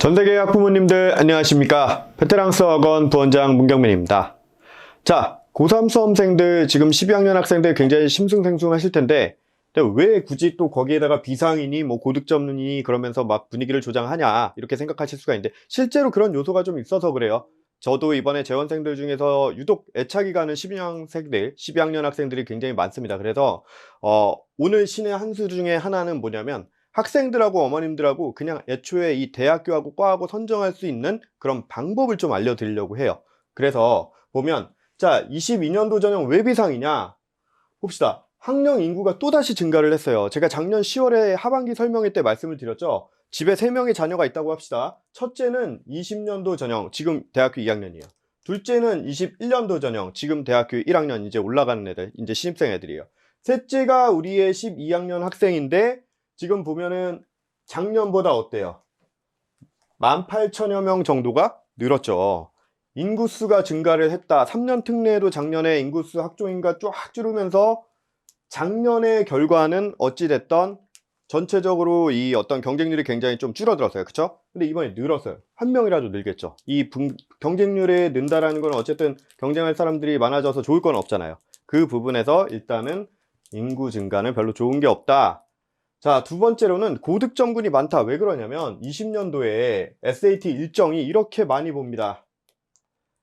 전세계 학부모님들 안녕하십니까. 베테랑스 학원 부원장 문경민입니다. 자, 고3 수험생들 지금 12학년 학생들 굉장히 심승생숭하실 텐데 왜 굳이 또 거기에다가 비상이니 뭐 고득점이니 그러면서 막 분위기를 조장하냐 이렇게 생각하실 수가 있는데 실제로 그런 요소가 좀 있어서 그래요. 저도 이번에 재원생들 중에서 유독 애착이 가는 12학년 학생들이 굉장히 많습니다. 그래서 오늘 신의 한 수 중에 하나는 뭐냐면 학생들하고 어머님들하고 그냥 애초에 이 대학교하고 과하고 선정할 수 있는 그런 방법을 좀 알려드리려고 해요. 그래서 보면 자, 22년도 전형 왜 비상이냐 봅시다. 학령 인구가 또다시 증가를 했어요. 제가 작년 10월에 하반기 설명회 때 말씀을 드렸죠. 집에 3명의 자녀가 있다고 합시다. 첫째는 20년도 전형, 지금 대학교 2학년이에요. 둘째는 21년도 전형, 지금 대학교 1학년 이제 올라가는 애들, 이제 신입생 애들이에요. 셋째가 우리의 12학년 학생인데 지금 보면은 작년보다 어때요? 18,000여 명 정도가 늘었죠. 인구수가 증가를 했다. 3년 특례에도 작년에 인구수 학종인가 쫙 줄으면서 작년의 결과는 어찌됐던 전체적으로 이 어떤 경쟁률이 굉장히 좀 줄어들었어요. 그쵸? 근데 이번에 늘었어요. 한 명이라도 늘겠죠. 경쟁률이 는다라는 건 어쨌든 경쟁할 사람들이 많아져서 좋을 건 없잖아요. 그 부분에서 일단은 인구 증가는 별로 좋은 게 없다. 자, 두 번째로는 고득점군이 많다. 왜 그러냐면 20년도에 SAT 일정이 이렇게 많이 봅니다.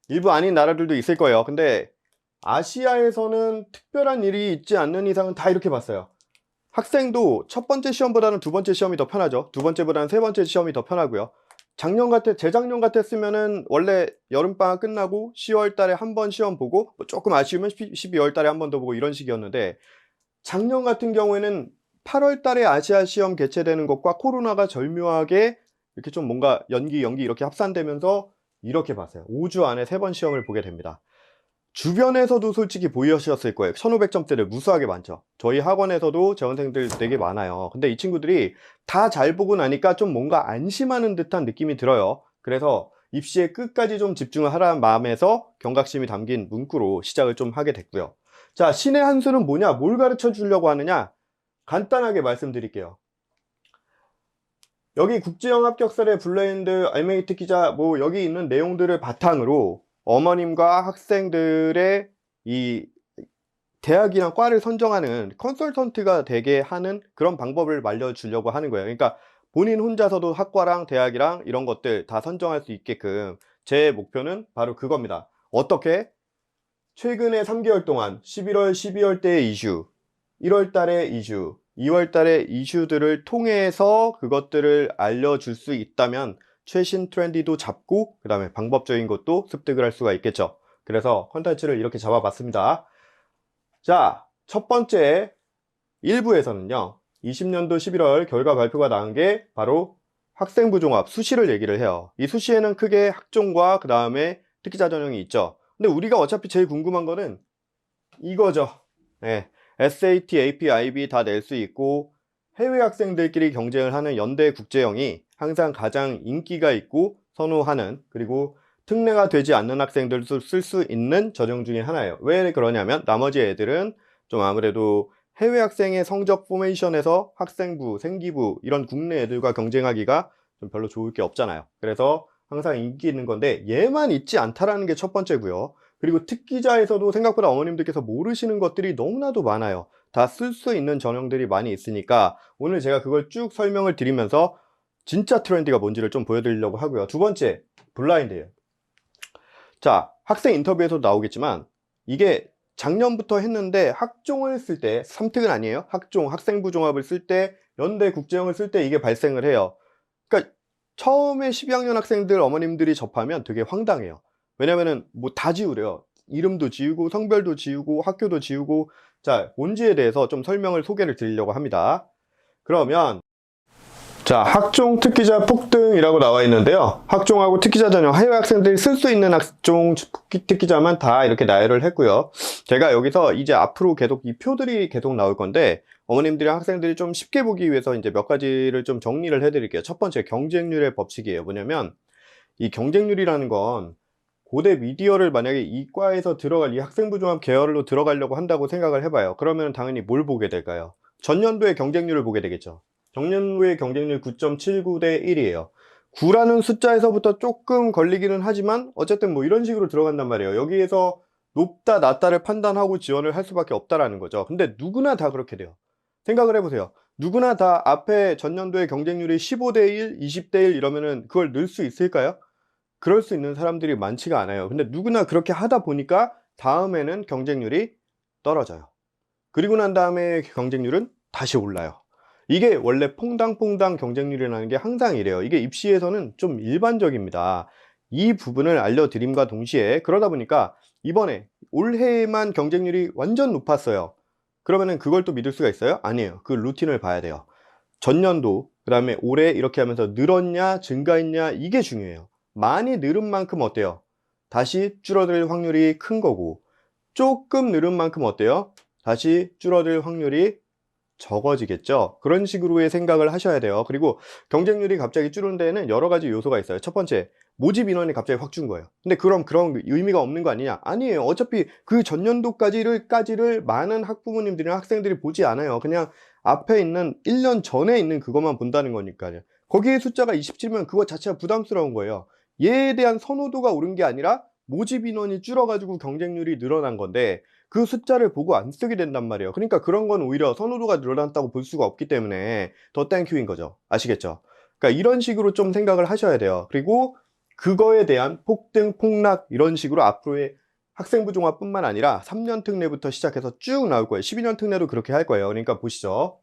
일부 아닌 나라들도 있을 거예요. 근데 아시아에서는 특별한 일이 있지 않는 이상은 다 이렇게 봤어요. 학생도 첫 번째 시험보다는 두 번째 시험이 더 편하죠. 두 번째보다는 세 번째 시험이 더 편하고요. 재작년 같았으면은 원래 여름방학 끝나고 10월 달에 한 번 시험 보고 조금 아쉬우면 12월 달에 한 번 더 보고 이런 식이었는데 작년 같은 경우에는 8월 달에 아시아 시험 개최되는 것과 코로나가 절묘하게 이렇게 좀 뭔가 연기 이렇게 합산되면서 이렇게 봤어요. 5주 안에 3번 시험을 보게 됩니다. 주변에서도 솔직히 보이셨을 거예요. 1500점대를 무수하게 많죠. 저희 학원에서도 재원생들 되게 많아요. 근데 이 친구들이 다 잘 보고 나니까 좀 뭔가 안심하는 듯한 느낌이 들어요. 그래서 입시에 끝까지 좀 집중을 하라는 마음에서 경각심이 담긴 문구로 시작을 좀 하게 됐고요. 자, 신의 한 수는 뭐냐? 뭘 가르쳐 주려고 하느냐? 간단하게 말씀드릴게요. 여기 국제형 합격설의 블라인드 알메이트 기자 뭐 여기 있는 내용들을 바탕으로 어머님과 학생들의 이 대학이나 과를 선정하는 컨설턴트가 되게 하는 그런 방법을 알려주려고 하는 거예요. 그러니까 본인 혼자서도 학과랑 대학이랑 이런 것들 다 선정할 수 있게끔 제 목표는 바로 그겁니다. 어떻게? 최근에 3개월 동안 11월, 12월 때의 이슈, 1월 달의 이슈, 2월 달의 이슈들을 통해서 그것들을 알려줄 수 있다면 최신 트렌디도 잡고 그 다음에 방법적인 것도 습득을 할 수가 있겠죠. 그래서 컨텐츠를 이렇게 잡아봤습니다. 자, 첫 번째 1부에서는요. 20년도 11월 결과 발표가 나온 게 바로 학생부 종합 수시를 얘기를 해요. 이 수시에는 크게 학종과 그 다음에 특기자 전형이 있죠. 근데 우리가 어차피 제일 궁금한 거는 이거죠. 네. SAT, AP, IB 다 낼 수 있고 해외 학생들끼리 경쟁을 하는 연대 국제형이 항상 가장 인기가 있고 선호하는 그리고 특례가 되지 않는 학생들도 쓸 수 있는 전형 중에 하나예요. 왜 그러냐면 나머지 애들은 좀 아무래도 해외 학생의 성적 포메이션에서 학생부, 생기부 이런 국내 애들과 경쟁하기가 좀 별로 좋을 게 없잖아요. 그래서 항상 인기 있는 건데 얘만 있지 않다라는 게 첫 번째고요. 그리고 특기자에서도 생각보다 어머님들께서 모르시는 것들이 너무나도 많아요. 다 쓸 수 있는 전형들이 많이 있으니까 오늘 제가 그걸 쭉 설명을 드리면서 진짜 트렌드가 뭔지를 좀 보여드리려고 하고요. 두 번째, 블라인드예요. 자, 학생 인터뷰에서도 나오겠지만 이게 작년부터 했는데 학종을 쓸 때, 3특은 아니에요. 학종, 학생부 종합을 쓸 때, 연대 국제형을 쓸 때 이게 발생을 해요. 그러니까 처음에 12학년 학생들 어머님들이 접하면 되게 황당해요. 왜냐면은 뭐 다 지우래요. 이름도 지우고 성별도 지우고 학교도 지우고. 자, 뭔지에 대해서 좀 소개를 드리려고 합니다. 그러면 자, 학종 특기자 폭등이라고 나와 있는데요. 학종하고 특기자 전형 해외 학생들이 쓸 수 있는 학종 특기자만 다 이렇게 나열을 했고요. 제가 여기서 이제 앞으로 계속 이 표들이 계속 나올 건데 어머님들이랑 학생들이 좀 쉽게 보기 위해서 이제 몇 가지를 좀 정리를 해드릴게요. 첫 번째, 경쟁률의 법칙이에요. 뭐냐면 이 경쟁률이라는 건 고대 미디어를 만약에 이과에서 들어갈 이 학생부 종합 계열로 들어가려고 한다고 생각을 해봐요. 그러면 당연히 뭘 보게 될까요? 전년도의 경쟁률을 보게 되겠죠. 전년도의 경쟁률 9.79 대 1이에요. 9라는 숫자에서부터 조금 걸리기는 하지만 어쨌든 뭐 이런 식으로 들어간단 말이에요. 여기에서 높다 낮다를 판단하고 지원을 할 수밖에 없다라는 거죠. 근데 누구나 다 그렇게 돼요. 생각을 해보세요. 누구나 다 앞에 전년도에 경쟁률이 15대 1, 20대 1 이러면은 그걸 넣을 수 있을까요? 그럴 수 있는 사람들이 많지가 않아요. 근데 누구나 그렇게 하다 보니까 다음에는 경쟁률이 떨어져요. 그리고 난 다음에 경쟁률은 다시 올라요. 이게 원래 퐁당퐁당 경쟁률이라는 게 항상 이래요. 이게 입시에서는 좀 일반적입니다. 이 부분을 알려드림과 동시에 그러다 보니까 이번에 올해에만 경쟁률이 완전 높았어요. 그러면은 그걸 또 믿을 수가 있어요? 아니에요. 그 루틴을 봐야 돼요. 전년도, 그 다음에 올해 이렇게 하면서 늘었냐, 증가했냐, 이게 중요해요. 많이 늘은 만큼 어때요? 다시 줄어들 확률이 큰 거고, 조금 늘은 만큼 어때요? 다시 줄어들 확률이 적어지겠죠. 그런 식으로의 생각을 하셔야 돼요. 그리고 경쟁률이 갑자기 줄은 데에는 여러 가지 요소가 있어요. 첫 번째, 모집 인원이 갑자기 확 준 거예요. 근데 그럼 그런 의미가 없는 거 아니냐? 아니에요. 어차피 그 전년도까지를 많은 학부모님들이나 학생들이 보지 않아요. 그냥 앞에 있는 1년 전에 있는 그것만 본다는 거니까요. 거기에 숫자가 27면 그거 자체가 부담스러운 거예요. 얘에 대한 선호도가 오른 게 아니라 모집 인원이 줄어가지고 경쟁률이 늘어난 건데 그 숫자를 보고 안 쓰게 된단 말이에요. 그러니까 그런 건 오히려 선호도가 늘어났다고 볼 수가 없기 때문에 더 땡큐인 거죠. 아시겠죠? 그러니까 이런 식으로 좀 생각을 하셔야 돼요. 그리고 그거에 대한 폭등, 폭락 이런 식으로 앞으로의 학생부 종합뿐만 아니라 3년 특례부터 시작해서 쭉 나올 거예요. 12년 특례도 그렇게 할 거예요. 그러니까 보시죠.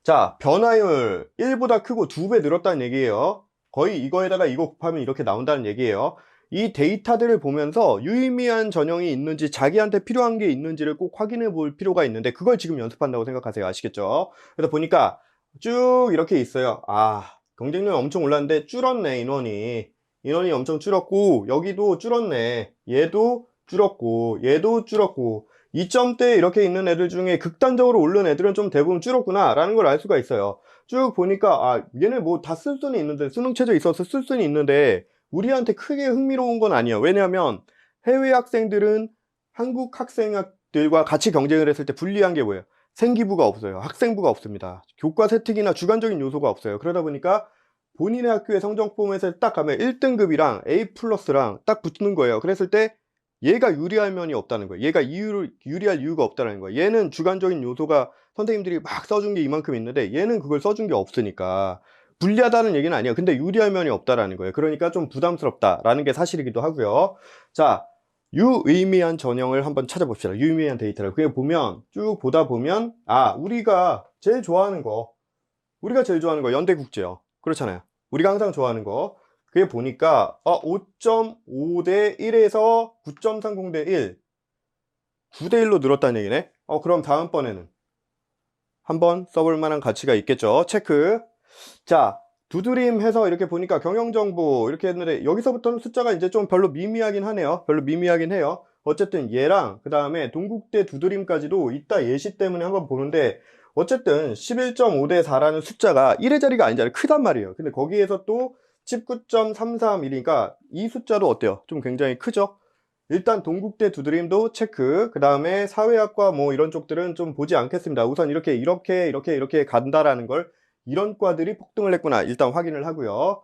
자, 변화율 1보다 크고 2배 늘었다는 얘기예요. 거의 이거에다가 이거 곱하면 이렇게 나온다는 얘기예요. 이 데이터들을 보면서 유의미한 전형이 있는지 자기한테 필요한 게 있는지를 꼭 확인해 볼 필요가 있는데 그걸 지금 연습한다고 생각하세요. 아시겠죠? 그래서 보니까 쭉 이렇게 있어요. 아, 경쟁률 엄청 올랐는데 줄었네, 인원이. 인원이 엄청 줄었고 여기도 줄었네. 얘도 줄었고 얘도 줄었고 2점대 이렇게 있는 애들 중에 극단적으로 오른 애들은 좀 대부분 줄었구나 라는 걸 알 수가 있어요. 쭉 보니까 아, 얘네 뭐 다 쓸 수는 있는데 수능 체제 있어서 쓸 수는 있는데 우리한테 크게 흥미로운 건 아니에요. 왜냐하면 해외 학생들은 한국 학생들과 같이 경쟁을 했을 때 불리한 게 뭐예요? 생기부가 없어요. 학생부가 없습니다. 교과 세특이나 주관적인 요소가 없어요. 그러다 보니까 본인의 학교의 성적 포맷을 딱 가면 1등급이랑 A 플러스랑 딱 붙는 거예요. 그랬을 때 얘가 유리할 면이 없다는 거예요. 얘가 유리할 이유가 없다는 거예요. 얘는 주관적인 요소가 선생님들이 막 써준 게 이만큼 있는데 얘는 그걸 써준 게 없으니까 불리하다는 얘기는 아니에요. 근데 유리할 면이 없다라는 거예요. 그러니까 좀 부담스럽다라는 게 사실이기도 하고요. 자, 유의미한 전형을 한번 찾아봅시다. 유의미한 데이터를. 그게 보면 쭉 보다 보면 아, 우리가 제일 좋아하는 거 연대국제요. 그렇잖아요. 우리가 항상 좋아하는 거. 그게 보니까 5.5대 1에서 9.30대 1, 9대 1로 늘었다는 얘기네. 그럼 다음번에는 한번 써볼 만한 가치가 있겠죠. 체크. 자, 두드림 해서 이렇게 보니까 경영정보 이렇게 했는데 여기서부터는 숫자가 이제 좀 별로 미미하긴 하네요. 별로 미미하긴 해요. 어쨌든 얘랑 그 다음에 동국대 두드림까지도 이따 예시 때문에 한번 보는데 어쨌든 11.5대 4라는 숫자가 1의 자리가 아닌 자리 크단 말이에요. 근데 거기에서 또 19.331이니까 이 숫자도 어때요? 좀 굉장히 크죠? 일단 동국대 두드림도 체크. 그 다음에 사회학과 뭐 이런 쪽들은 좀 보지 않겠습니다. 우선 이렇게 간다라는 걸 이런 과들이 폭등을 했구나 일단 확인을 하고요.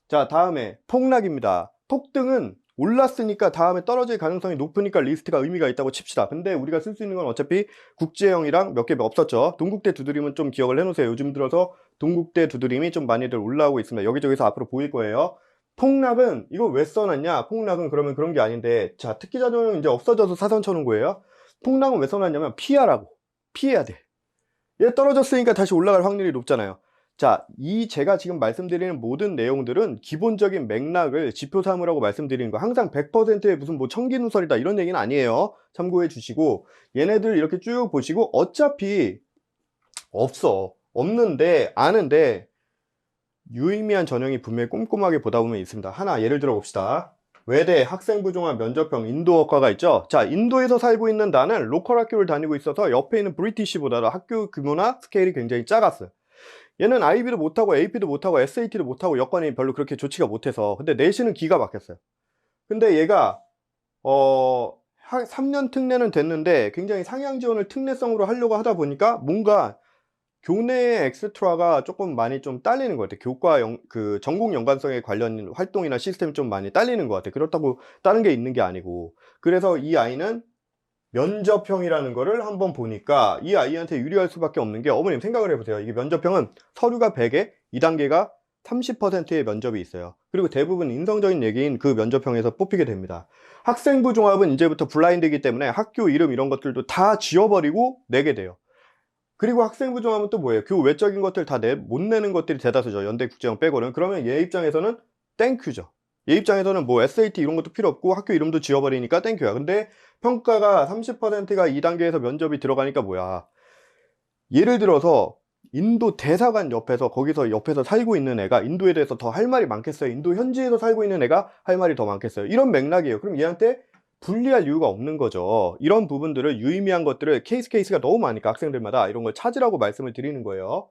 자, 다음에 폭락입니다. 폭등은 올랐으니까 다음에 떨어질 가능성이 높으니까 리스트가 의미가 있다고 칩시다. 근데 우리가 쓸 수 있는 건 어차피 국제형이랑 몇 개 없었죠. 동국대 두드림은 좀 기억을 해놓으세요. 요즘 들어서 동국대 두드림이 좀 많이들 올라오고 있습니다. 여기저기서 앞으로 보일 거예요. 폭락은 이거 왜 써놨냐? 폭락은 그러면 그런 게 아닌데 자, 특기자료는 이제 없어져서 사선 쳐놓은 거예요. 폭락은 왜 써놨냐면 피하라고. 피해야 돼. 얘 떨어졌으니까 다시 올라갈 확률이 높잖아요. 자, 이 제가 지금 말씀드리는 모든 내용들은 기본적인 맥락을 지표 삼으라고 말씀드리는 거 항상 100%의 무슨 뭐 청기누설이다 이런 얘기는 아니에요. 참고해 주시고 얘네들 이렇게 쭉 보시고 어차피 없는데 아는데 유의미한 전형이 분명히 꼼꼼하게 보다 보면 있습니다. 하나 예를 들어 봅시다. 외대 학생부 종합 면접형 인도어과가 있죠. 자, 인도에서 살고 있는 나는 로컬 학교를 다니고 있어서 옆에 있는 브리티시보다 학교 규모나 스케일이 굉장히 작았어요. 얘는 IB도 못하고 AP도 못하고 SAT도 못하고 여건이 별로 그렇게 좋지가 못해서 근데 내신은 기가 막혔어요. 근데 얘가 3년 특례는 됐는데 굉장히 상향 지원을 특례성으로 하려고 하다 보니까 뭔가 교내 엑스트라가 조금 많이 좀 딸리는 것 같아요. 그 전공 연관성에 관련 활동이나 시스템이 좀 많이 딸리는 것 같아요. 그렇다고 다른 게 있는 게 아니고. 그래서 이 아이는 면접형이라는 거를 한번 보니까 이 아이한테 유리할 수밖에 없는 게, 어머님 생각을 해보세요. 이게 면접형은 서류가 100에 2단계가 30%의 면접이 있어요. 그리고 대부분 인성적인 얘기인 그 면접형에서 뽑히게 됩니다. 학생부 종합은 이제부터 블라인드이기 때문에 학교 이름 이런 것들도 다 지워버리고 내게 돼요. 그리고 학생부 종합은 또 뭐예요? 그 외적인 것들 다 못 내는 것들이 대다수죠. 연대국제형 빼고는. 그러면 얘 입장에서는 땡큐죠. 얘 입장에서는 뭐 SAT 이런 것도 필요 없고 학교 이름도 지워버리니까 땡큐야. 근데 평가가 30%가 2단계에서 면접이 들어가니까 뭐야. 예를 들어서 인도 대사관 옆에서, 거기서 옆에서 살고 있는 애가 인도에 대해서 더 할 말이 많겠어요? 인도 현지에서 살고 있는 애가 할 말이 더 많겠어요? 이런 맥락이에요. 그럼 얘한테 불리할 이유가 없는 거죠. 이런 부분들을, 유의미한 것들을 케이스가 너무 많으니까 학생들마다 이런 걸 찾으라고 말씀을 드리는 거예요.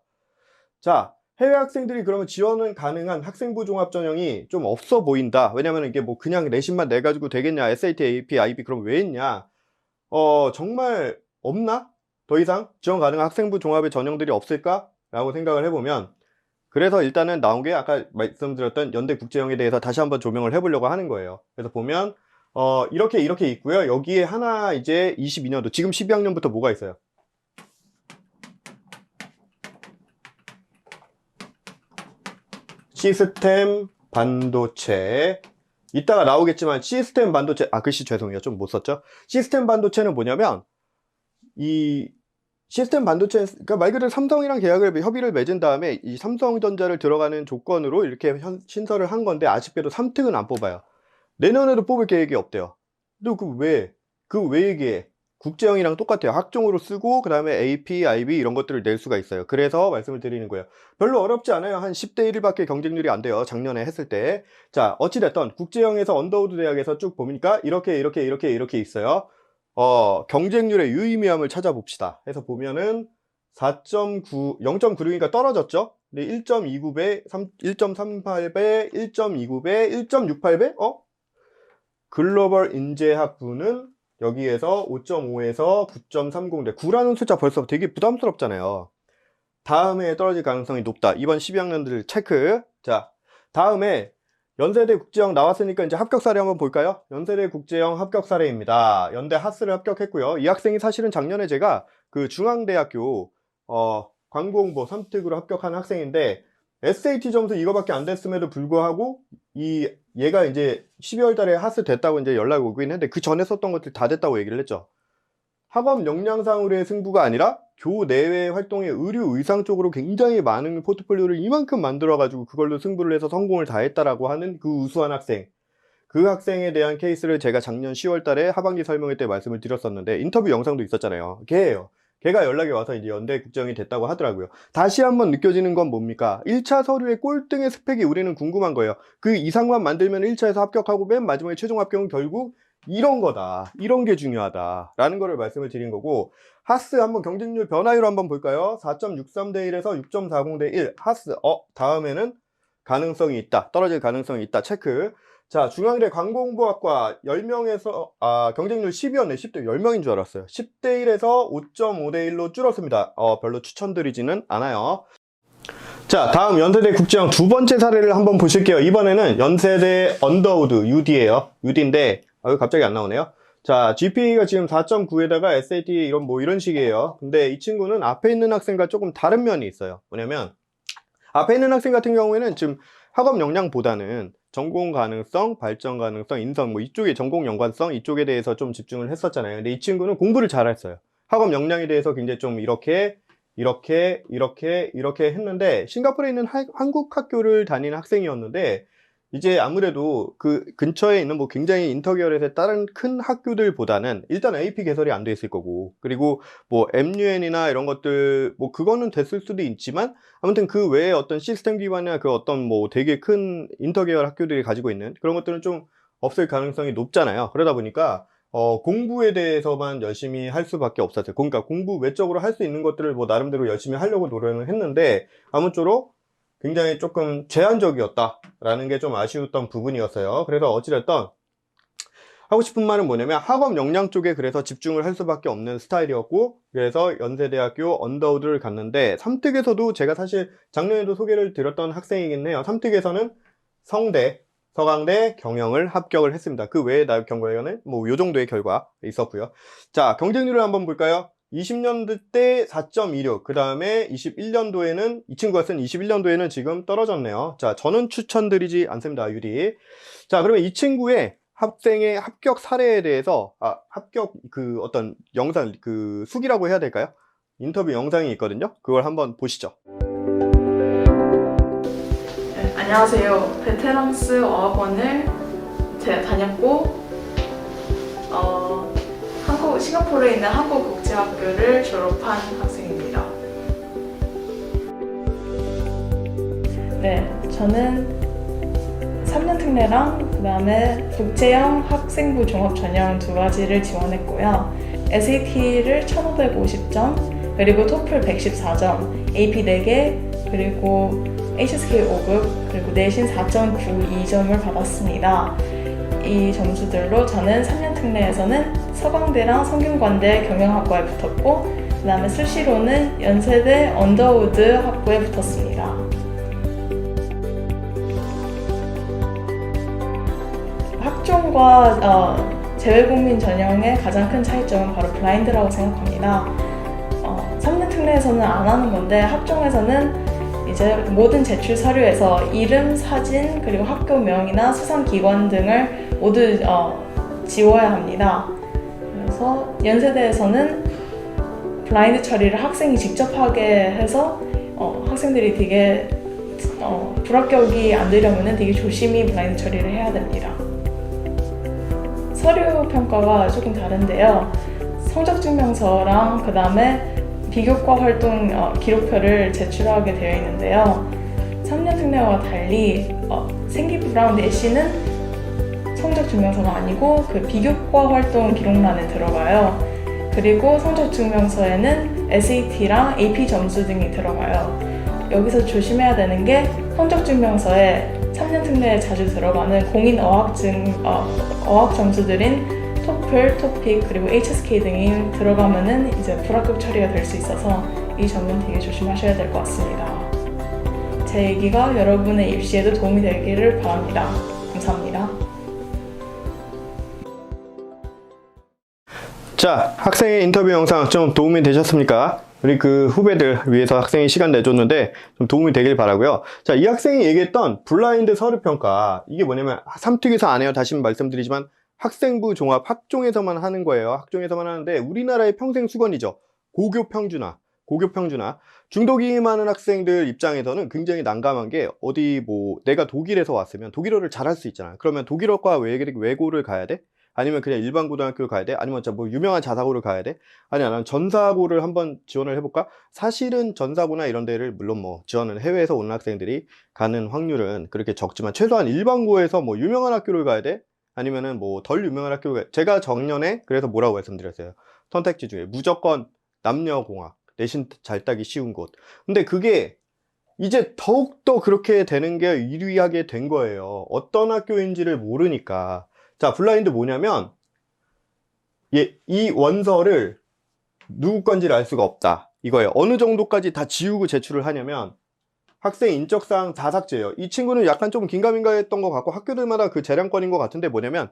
자, 해외 학생들이 그러면 지원은 가능한 학생부 종합 전형이 좀 없어 보인다. 왜냐면 이게 뭐 그냥 내신만 내가지고 되겠냐, SAT, AP, IB 그럼 왜 했냐. 정말 없나? 더 이상 지원 가능한 학생부 종합의 전형들이 없을까? 라고 생각을 해보면, 그래서 일단은 나온 게 아까 말씀드렸던 연대국제형에 대해서 다시 한번 조명을 해보려고 하는 거예요. 그래서 보면 이렇게 있고요. 여기에 하나 이제 22년도 지금 12학년부터 뭐가 있어요? 시스템 반도체. 이따가 나오겠지만 시스템 반도체, 글씨 죄송해요. 좀 못 썼죠? 시스템 반도체는 뭐냐면, 이 시스템 반도체, 그러니까 말 그대로 삼성이랑 협의를 맺은 다음에 이 삼성전자를 들어가는 조건으로 이렇게 신설을 한 건데, 아쉽게도 3특은 안 뽑아요. 내년에도 뽑을 계획이 없대요. 또 그 외에 국제형이랑 똑같아요. 학종으로 쓰고 그 다음에 AP, IB 이런 것들을 낼 수가 있어요. 그래서 말씀을 드리는 거예요. 별로 어렵지 않아요. 한 10대 1밖에 경쟁률이 안 돼요. 작년에 했을 때. 자, 어찌됐던 국제형에서 언더우드 대학에서 쭉 보니까 이렇게 있어요. 경쟁률의 유의미함을 찾아봅시다. 해서 보면은 4.9, 0.96이니까 떨어졌죠? 근데 1.29배, 1.38배, 1.29배, 1.68배? 글로벌 인재학부는 여기에서 5.5에서 9.30대. 9라는 숫자 벌써 되게 부담스럽잖아요. 다음에 떨어질 가능성이 높다. 이번 12학년들 체크. 자, 다음에 연세대 국제형 나왔으니까 이제 합격 사례 한번 볼까요? 연세대 국제형 합격 사례입니다. 연대 하스를 합격했고요. 이 학생이 사실은 작년에 제가 그 중앙대학교 광고홍보 3특으로 합격한 학생인데, SAT 점수 이거밖에 안 됐음에도 불구하고 얘가 이제 12월 달에 하스 됐다고 이제 연락이 오긴 했는데, 그 전에 썼던 것들 다 됐다고 얘기를 했죠. 학업 역량상으로의 승부가 아니라 교내외 활동의 의류 의상 쪽으로 굉장히 많은 포트폴리오를 이만큼 만들어가지고 그걸로 승부를 해서 성공을 다 했다라고 하는 그 우수한 학생. 그 학생에 대한 케이스를 제가 작년 10월 달에 하반기 설명회 때 말씀을 드렸었는데, 인터뷰 영상도 있었잖아요. 걔예요. 걔가 연락이 와서 이제 연대 국정이 됐다고 하더라고요. 다시 한번 느껴지는 건 뭡니까? 1차 서류의 꼴등의 스펙이 우리는 궁금한 거예요. 그 이상만 만들면 1차에서 합격하고 맨 마지막에 최종 합격은 결국 이런 거다. 이런 게 중요하다. 라는 거를 말씀을 드린 거고, 하스 한번 경쟁률 변화율 한번 볼까요? 4.63대 1에서 6.40대 1. 하스. 다음에는 가능성이 있다. 떨어질 가능성이 있다. 체크. 자, 중앙대 광고홍보학과 10명에서, 경쟁률 10이었네. 10대 10명인 줄 알았어요. 10대 1에서 5.5대 1로 줄었습니다. 별로 추천드리지는 않아요. 자, 다음 연세대 국제형 두 번째 사례를 한번 보실게요. 이번에는 연세대 언더우드 UD예요. UD인데, 갑자기 안 나오네요. 자, GPA가 지금 4.9에다가 SAT 이런 식이에요. 근데 이 친구는 앞에 있는 학생과 조금 다른 면이 있어요. 뭐냐면, 앞에 있는 학생 같은 경우에는 지금 학업 역량보다는 전공 가능성, 발전 가능성, 인성, 이쪽에 전공 연관성, 이쪽에 대해서 좀 집중을 했었잖아요. 근데 이 친구는 공부를 잘했어요. 학업 역량에 대해서 굉장히 좀 이렇게 했는데, 싱가포르에 있는 한국 학교를 다니는 학생이었는데, 이제 아무래도 그 근처에 있는 굉장히 인터계열에서 다른 큰 학교들보다는 일단 AP 개설이 안 돼 있을 거고, 그리고 MUN이나 이런 것들 그거는 됐을 수도 있지만, 아무튼 그 외에 어떤 시스템 기반이나 그 어떤 되게 큰 인터계열 학교들이 가지고 있는 그런 것들은 좀 없을 가능성이 높잖아요. 그러다 보니까 공부에 대해서만 열심히 할 수밖에 없었어요. 그러니까 공부 외적으로 할 수 있는 것들을 나름대로 열심히 하려고 노력을 했는데, 아무쪼록 굉장히 조금 제한적이었다라는 게 좀 아쉬웠던 부분이었어요. 그래서 어찌됐든 하고 싶은 말은 뭐냐면 학업 역량 쪽에 그래서 집중을 할 수밖에 없는 스타일이었고, 그래서 연세대학교 언더우드를 갔는데, 삼특에서도 제가 사실 작년에도 소개를 드렸던 학생이긴 해요. 삼특에서는 성대, 서강대 경영을 합격을 했습니다. 그 외에 나육 경과에는 뭐 요 정도의 결과 있었고요. 자, 경쟁률을 한번 볼까요? 20년도 때 4.26, 그 다음에 21년도에는, 이 친구가 쓴 21년도에는 지금 떨어졌네요. 자, 저는 추천드리지 않습니다, 유리. 자, 그러면 이 친구의 학생의 합격 사례에 대해서, 합격 그 어떤 영상, 그 수기라고 해야 될까요? 인터뷰 영상이 있거든요. 그걸 한번 보시죠. 네, 안녕하세요. 베테랑스 어학원을 다녔고, 싱가포르에 있는 한국국제학교를 졸업한 학생입니다. 네, 저는 3년 특례랑 그 다음에 국제형 학생부 종합 전형 두 가지를 지원했고요. SAT를 1550점, 그리고 토플 114점, AP 4개, 그리고 HSK 5급, 그리고 내신 4.92점을 받았습니다. 이 점수들로 저는 3년 특례에서는 서강대랑 성균관대 경영학과에 붙었고, 그 다음에 수시로는 연세대 언더우드 학부에 붙었습니다. 학종과 재외국민 전형의 가장 큰 차이점은 바로 블라인드라고 생각합니다. 3년 특례에서는 안 하는 건데, 학종에서는 이제 모든 제출 서류에서 이름, 사진, 그리고 학교명이나 수상기관 등을 모두 지워야 합니다. 그래서 연세대에서는 블라인드 처리를 학생이 직접 하게 해서 학생들이 되게 불합격이 안 되려면 되게 조심히 블라인드 처리를 해야 됩니다. 서류 평가가 조금 다른데요. 성적증명서랑 그 다음에 비교과 활동 기록표를 제출하게 되어 있는데요. 3년 특례와 달리 생기부랑 내신은 성적증명서가 아니고 그 비교과 활동 기록란에 들어가요. 그리고 성적증명서에는 SAT랑 AP 점수 등이 들어가요. 여기서 조심해야 되는 게 성적증명서에 3년 특례에 자주 들어가는 공인 어학 점수들인 토플, 토픽, 그리고 HSK 등이 들어가면은 이제 불합격 처리가 될 수 있어서 이 점은 되게 조심하셔야 될 것 같습니다. 제 얘기가 여러분의 입시에도 도움이 되기를 바랍니다. 감사합니다. 자, 학생의 인터뷰 영상 좀 도움이 되셨습니까? 우리 그 후배들 위해서 학생이 시간 내줬는데 좀 도움이 되길 바라고요. 자, 이 학생이 얘기했던 블라인드 서류평가, 이게 뭐냐면 삼특에서 안 해요. 다시 말씀드리지만 학생부 종합 학종에서만 하는 거예요. 학종에서만 하는데 우리나라의 평생 수건이죠. 고교 평준화. 중도기임하는 학생들 입장에서는 굉장히 난감한 게, 어디 뭐 내가 독일에서 왔으면 독일어를 잘할 수 있잖아. 그러면 독일어과 외고를 가야 돼? 아니면 그냥 일반 고등학교를 가야 돼? 아니면 뭐 유명한 자사고를 가야 돼? 아니면 전사고를 한번 지원을 해볼까? 사실은 전사고나 이런 데를 물론 뭐 지원을 해외에서 오는 학생들이 가는 확률은 그렇게 적지만, 최소한 일반고에서 뭐 유명한 학교를 가야 돼? 아니면은 뭐 덜 유명한 학교를 가야 돼? 제가 작년에 그래서 뭐라고 말씀드렸어요. 선택지 중에 무조건 남녀공학, 내신 잘 따기 쉬운 곳. 근데 그게 이제 더욱더 그렇게 되는 게 유리하게 된 거예요. 어떤 학교인지를 모르니까. 자, 블라인드 뭐냐면, 이 원서를 누구 건지를 알 수가 없다, 이거예요. 어느 정도까지 다 지우고 제출을 하냐면, 학생 인적사항 다 삭제예요. 이 친구는 약간 좀 긴가민가 했던 것 같고, 학교들마다 그 재량권인 것 같은데, 뭐냐면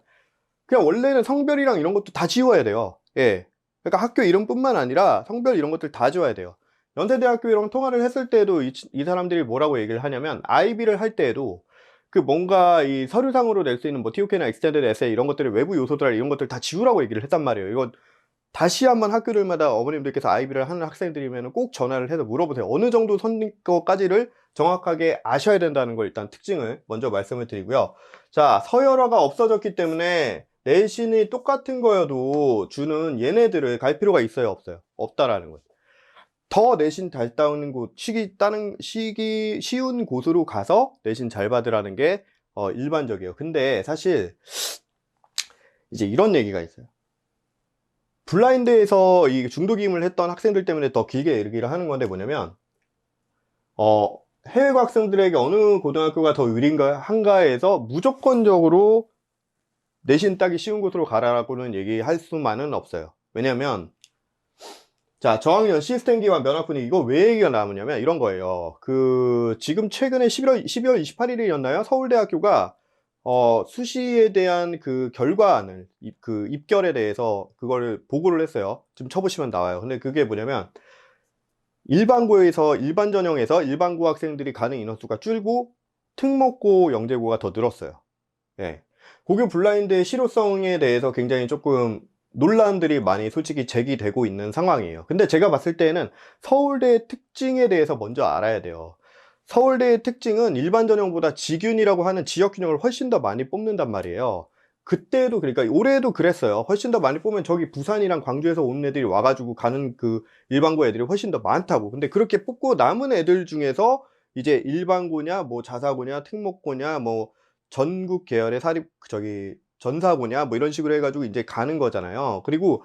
그냥 원래는 성별이랑 이런 것도 다 지워야 돼요. 예. 그러니까 학교 이름뿐만 아니라 성별 이런 것들 다 지워야 돼요. 연세대학교랑 통화를 했을 때도 이 사람들이 뭐라고 얘기를 하냐면, IB를 할 때에도 그 뭔가 이 서류상으로 낼 수 있는 뭐 TOK나 익스텐디드 에세이 이런 것들을, 외부 요소들 이런 것들 다 지우라고 얘기를 했단 말이에요. 이거 다시 한번 학교들마다 어머님들께서 IB를 하는 학생들이면 꼭 전화를 해서 물어보세요. 어느 정도 선거까지를 정확하게 아셔야 된다는 걸 일단 특징을 먼저 말씀을 드리고요. 자, 서열화가 없어졌기 때문에 내신이 똑같은 거여도 주는 얘네들을 갈 필요가 있어요, 없어요? 없다라는 거죠. 더 내신 잘 따는 곳, 쉬운 곳으로 가서 내신 잘 받으라는 게 일반적이에요. 근데 사실 이제 이런 얘기가 있어요. 블라인드에서 이 중도기임을 했던 학생들 때문에 더 길게 얘기를 하는 건데, 뭐냐면 해외 학생들에게 어느 고등학교가 더 유리한가 한가에서 무조건적으로 내신 따기 쉬운 곳으로 가라고는 얘기할 수만은 없어요. 왜냐면 자, 저학년 시스템 기반 면학분위 이거 왜 얘기가 나오냐면 이런 거예요. 지금 최근에 12월 28일이었나요? 서울대학교가 수시에 대한 그 결과안을 입결에 대해서 그거를 보고를 했어요. 지금 쳐보시면 나와요. 근데 그게 뭐냐면 일반고에서 일반 전형에서 일반고 학생들이 가는 인원수가 줄고 특목고 영재고가 더 늘었어요. 예. 고교 블라인드의 실효성에 대해서 굉장히 조금 논란들이 많이 솔직히 제기되고 있는 상황이에요. 근데 제가 봤을 때는 서울대의 특징에 대해서 먼저 알아야 돼요. 서울대의 특징은 일반 전형보다 지균이라고 하는 지역균형을 훨씬 더 많이 뽑는단 말이에요. 그때도 그러니까 올해도 그랬어요. 훨씬 더 많이 뽑으면 저기 부산이랑 광주에서 온 애들이 와가지고 가는 그 일반고 애들이 훨씬 더 많다고. 근데 그렇게 뽑고 남은 애들 중에서 이제 일반고냐 뭐 자사고냐 특목고냐 뭐 전국 계열의 전사고냐 뭐 이런 식으로 해가지고 이제 가는 거잖아요. 그리고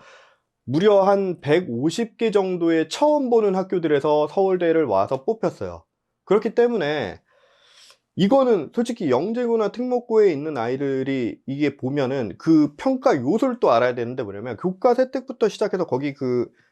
무려 한 150개 정도의 처음 보는 학교들에서 서울대를 와서 뽑혔어요. 그렇기 때문에 이거는 솔직히 영재고나 특목고에 있는 아이들이 이게 보면은 그 평가 요소를 또 알아야 되는데 뭐냐면 교과 세특부터 시작해서 거기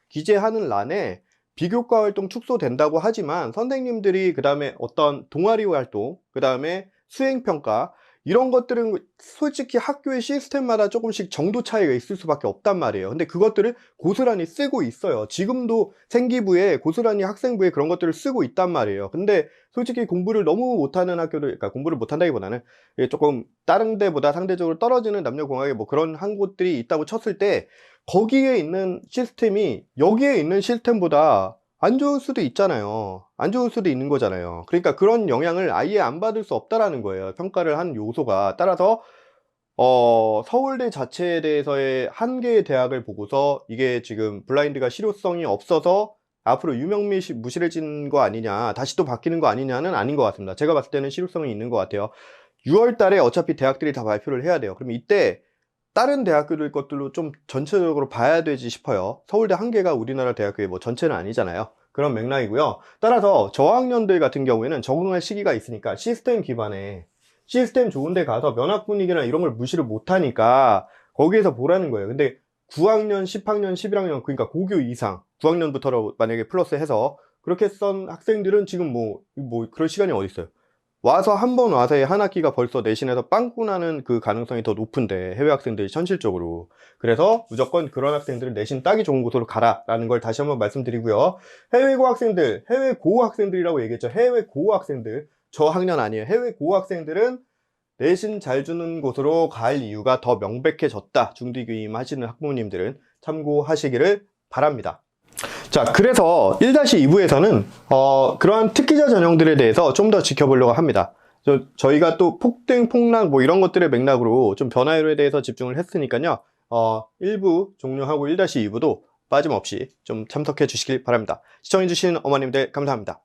기재하는 란에 비교과 활동 축소된다고 하지만 선생님들이 그 다음에 어떤 동아리 활동, 그 다음에 수행평가 이런 것들은 솔직히 학교의 시스템마다 조금씩 정도 차이가 있을 수밖에 없단 말이에요. 근데 그것들을 고스란히 쓰고 있어요. 지금도 생기부에 고스란히 학생부에 그런 것들을 쓰고 있단 말이에요. 근데 솔직히 공부를 너무 못하는 학교들, 그러니까 공부를 못한다기보다는 조금 다른 데보다 상대적으로 떨어지는 남녀공학의 뭐 그런 한 곳들이 있다고 쳤을 때 거기에 있는 시스템이 여기에 있는 시스템보다 안 좋을 수도 있잖아요. 안 좋을 수도 있는 거잖아요. 그러니까 그런 영향을 아예 안 받을 수 없다라는 거예요. 평가를 한 요소가. 따라서 서울대 자체에 대해서의 한 개의 대학을 보고서 이게 지금 블라인드가 실효성이 없어서 앞으로 무실해진 거 아니냐, 다시 또 바뀌는 거 아니냐는 아닌 것 같습니다. 제가 봤을 때는 실효성이 있는 것 같아요. 6월 달에 어차피 대학들이 다 발표를 해야 돼요. 그럼 이때 다른 대학교들 것들로 좀 전체적으로 봐야 되지 싶어요. 서울대 한 개가 우리나라 대학교의 뭐 전체는 아니잖아요. 그런 맥락이고요. 따라서 저학년들 같은 경우에는 적응할 시기가 있으니까 시스템 기반에 시스템 좋은 데 가서 면학 분위기나 이런 걸 무시를 못하니까 거기에서 보라는 거예요. 근데 9학년, 10학년, 11학년 그러니까 고교 이상 9학년부터 만약에 플러스 해서 그렇게 쓴 학생들은 지금 뭐 그럴 시간이 어디 있어요. 와서 한 번 와서의 한 학기가 벌써 내신에서 빵꾸 나는 그 가능성이 더 높은데 해외 학생들이 현실적으로. 그래서 무조건 그런 학생들은 내신 따기 좋은 곳으로 가라라는 걸 다시 한번 말씀드리고요. 해외 고학생들, 해외 고학생들이라고 얘기했죠. 해외 고학생들, 저학년 아니에요. 해외 고학생들은 내신 잘 주는 곳으로 갈 이유가 더 명백해졌다. 중디교임 하시는 학부모님들은 참고하시기를 바랍니다. 자, 그래서 1-2부에서는 그러한 특기자 전형들에 대해서 좀 더 지켜보려고 합니다. 저희가 또 폭등, 폭락 뭐 이런 것들의 맥락으로 좀 변화율에 대해서 집중을 했으니까요. 1부 종료하고 1-2부도 빠짐없이 좀 참석해 주시길 바랍니다. 시청해 주신 어머님들 감사합니다.